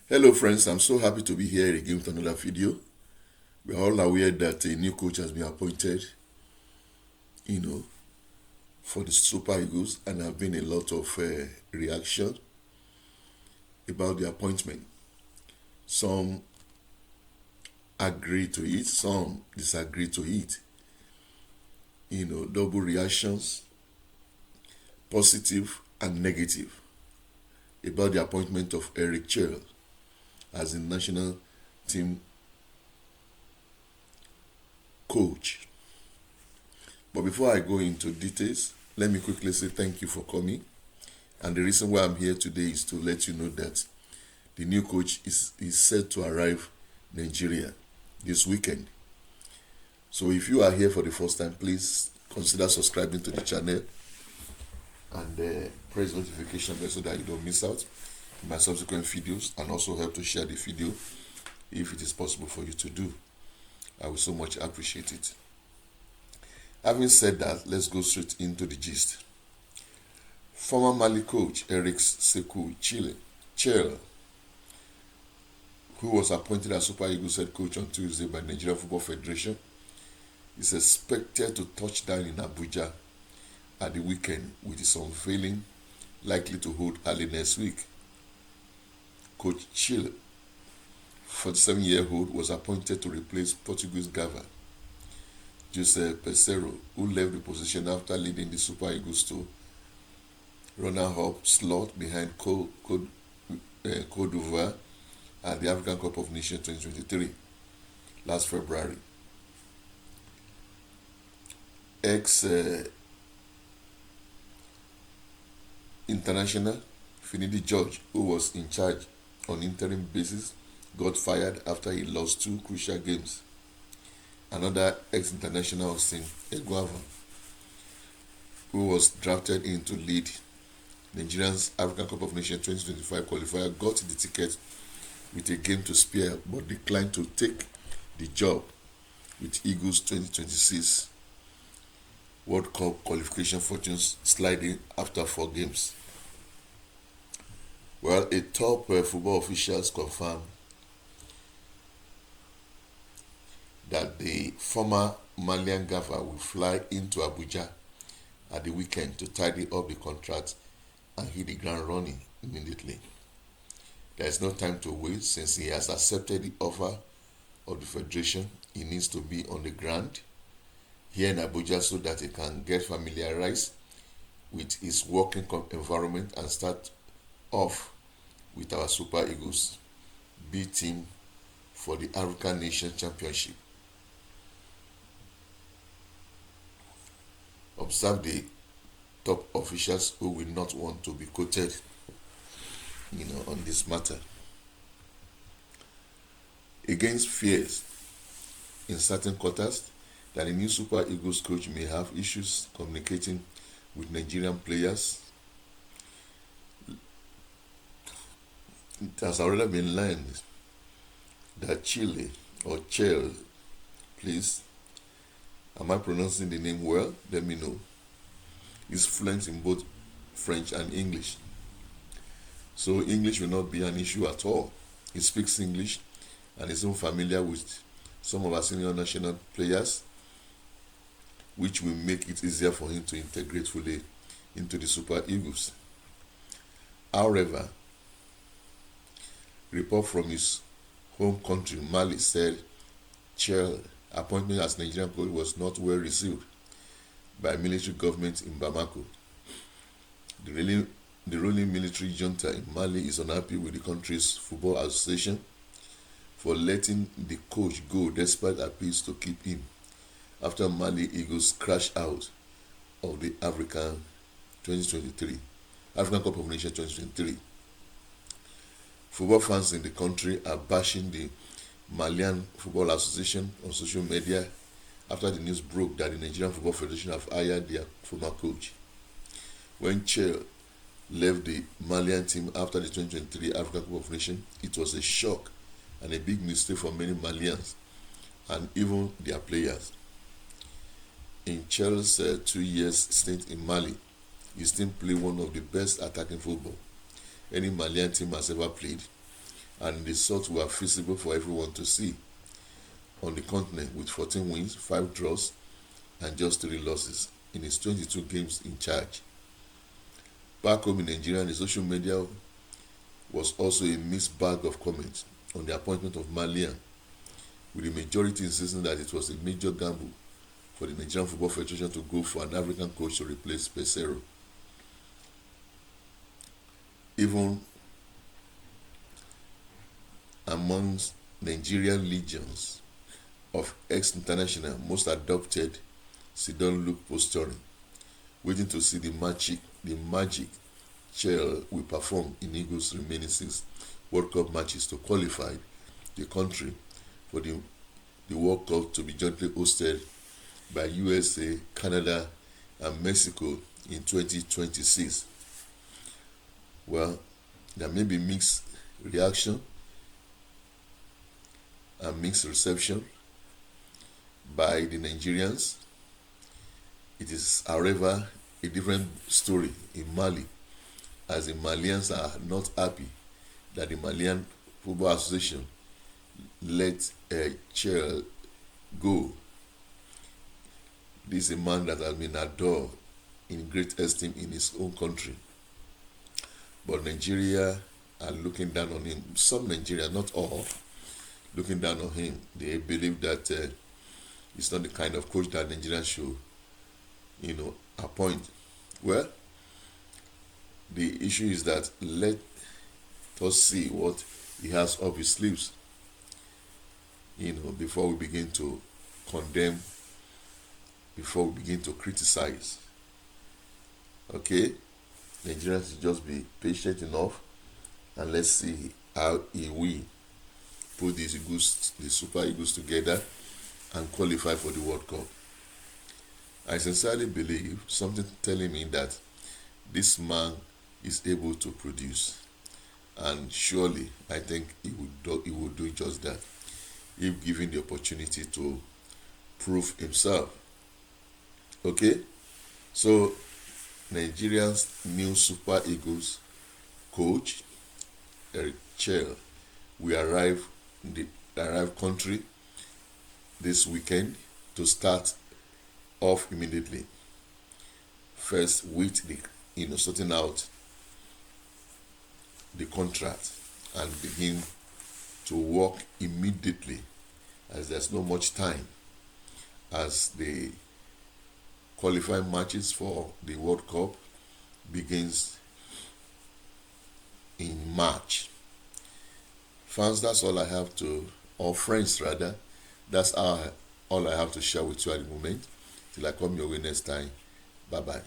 Hello friends, I'm so happy to be here again with another video. We are all aware that a new coach has been appointed, you know, for the Super Eagles, and there have been a lot of reaction about the appointment. Some agree to it, some disagree to it. Double reactions, positive and negative, about the appointment of Sekou Chelle as the national team coach. But before I go into details, let me quickly say thank you for coming. And the reason why I'm here today is to let you know that the new coach is set to arrive Nigeria this weekend. So if you are here for the first time, please consider subscribing to the channel and press notification bell so that you don't miss out my subsequent videos, and also help to share the video if it is possible for you to do. I will so much appreciate it. Having said that, let's go straight into the gist. Former Mali coach Sekou Chelle, who was appointed as Super Eagles head coach on Tuesday by Nigeria Football Federation, is expected to touch down in Abuja at the weekend, with his unveiling likely to hold early next week. Coach Chelle, 47-year-old, was appointed to replace Portuguese Gava Jose Peseiro, who left the position after leading the Super Eagles to runner-up slot behind Cote d'Ivoire at the African Cup of Nations 2023 last February. Ex-international Finidi George, who was in charge on interim basis, got fired after he lost two crucial games. Another ex-international, Austin Eguava, who was drafted in to lead Nigeria's African Cup of Nations 2025 qualifier, got the ticket with a game to spare but declined to take the job with Eagles 2026 World Cup qualification fortunes sliding after 4 games. Well, a top football officials confirmed that the former Malian gaffer will fly into Abuja at the weekend to tidy up the contract and hit the ground running immediately. There is no time to wait, since he has accepted the offer of the federation. He needs to be on the ground here in Abuja so that he can get familiarized with his working environment and start off with our Super Eagles B team for the African Nation Championship. Observe the top officials who will not want to be quoted on this matter. Against fears in certain quarters that the new Super Eagles coach may have issues communicating with Nigerian players, it has already been learned that Chelle, please, am I pronouncing the name well? Let me know. Is fluent in both French and English. So English will not be an issue at all. He speaks English and is even familiar with some of our senior national players, which will make it easier for him to integrate fully into the Super Eagles. However, report from his home country, Mali, said Chelle's appointment as Nigerian coach was not well received by military government in Bamako. The ruling military junta in Mali is unhappy with the country's football association for letting the coach go despite appeals to keep him after Mali Eagles crashed out of the African Cup of Nations 2023. Football fans in the country are bashing the Malian Football Association on social media after the news broke that the Nigerian Football Federation have hired their former coach. When Chelle left the Malian team after the 2023 African Cup of Nations, it was a shock and a big mistake for many Malians and even their players. In Chelle's 2 years stint in Mali, his team played one of the best attacking football any Malian team has ever played, and the results were feasible for everyone to see on the continent with 14 wins, 5 draws, and just 3 losses in his 22 games in charge. Back home in Nigeria, the social media was also a mixed bag of comments on the appointment of Malian, with the majority insisting that it was a major gamble for the Nigerian Football Federation to go for an African coach to replace Pesero. Even amongst Nigerian legions of ex-international, most adopted sit-down look posturing, waiting to see the magic Chelle will perform in Eagles' remaining 6 World Cup matches to qualify the country for the World Cup to be jointly hosted by USA, Canada, and Mexico in 2026. Well, there may be mixed reaction and mixed reception by the Nigerians. It is, however, a different story in Mali, as the Malians are not happy that the Malian Football Association let Chelle go. This is a man that has been adored in great esteem in his own country. But Nigeria are looking down on him. Some Nigerians, not all, looking down on him. They believe that he's not the kind of coach that Nigeria should, appoint. Well, the issue is that let us see what he has up his sleeves, before we begin to condemn, before we begin to criticize. Okay? Nigerians should just be patient enough, and let's see how he will put these Eagles, the Super Eagles, together and qualify for the World Cup. I sincerely believe something telling me that this man is able to produce, and surely I think he will do just that if given the opportunity to prove himself. Okay, so Nigeria's new Super Eagles coach Chelle will arrive in the country this weekend to start off immediately. First with the sorting out the contract and begin to work immediately, as there's not much time, as the qualifying matches for the World Cup begins in March. Fans, that's all I have to, or friends rather, that's all I have to share with you at the moment. Till I come your way next time. Bye bye.